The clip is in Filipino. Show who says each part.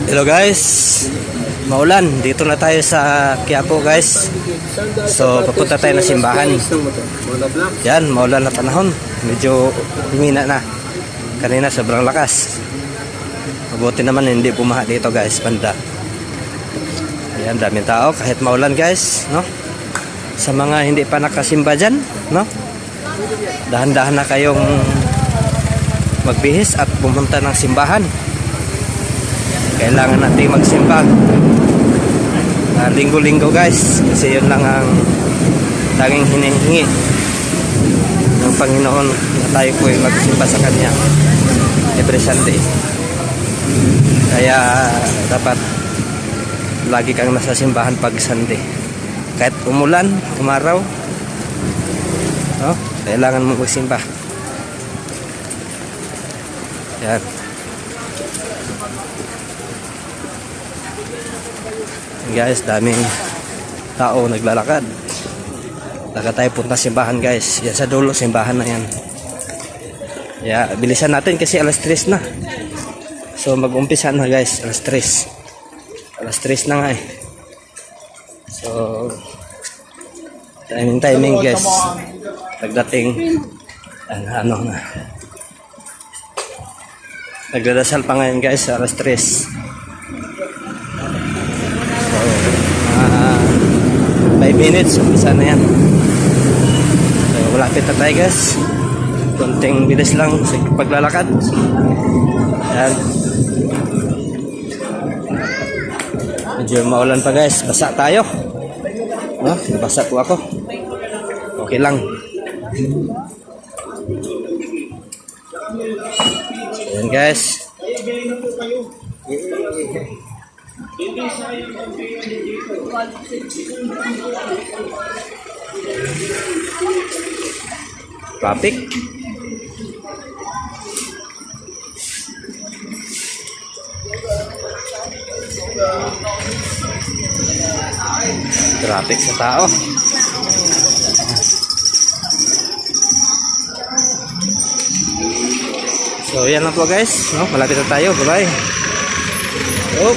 Speaker 1: Hello guys, maulan. Dito na tayo sa Quiapo guys. So papunta tayo ng simbahan. Yan, maulan na panahon. Medyo humina na. Kanina sobrang lakas. Mabuti naman hindi bumaha dito guys, banda. Ayan, daming tao kahit maulan guys, no? Sa mga hindi pa nakasimba dyan, no? Dahan-dahan na kayong magbihis at pumunta ng simbahan. Kailangan natin magsimba linggo-linggo guys, kasi yun lang ang tanging hinihingi ng Panginoon, na tayo po ay magsimba sa Kanya every Sunday. Kaya dapat lagi kang nasa simbahan pag Sunday, kahit umulan, umaraw, no? Kailangan mo magsimba. Yan. Guys, daming tao naglalakad. Laga tayo punta simbahan guys. Yan sa dulo, simbahan na yan. Yeah, bilisan natin kasi alas 3 na. So mag-umpisa na guys, alas 3. Alas 3 na nga eh. So timing guys. Pagdating ano na. Nagdadasal pa ngayon guys, alas 3. 5 minutes, umpisa na yan. So, malapit na tayo guys. Konting bilis lang sa paglalakad. Yan. Medyo maulan pa guys. Basa tayo. No? Basa po ako. Okay lang. Yan guys. Traffic. Traffic sa tao. So yan lang po guys, no? Malapit na tayo. Bye bye. Oh.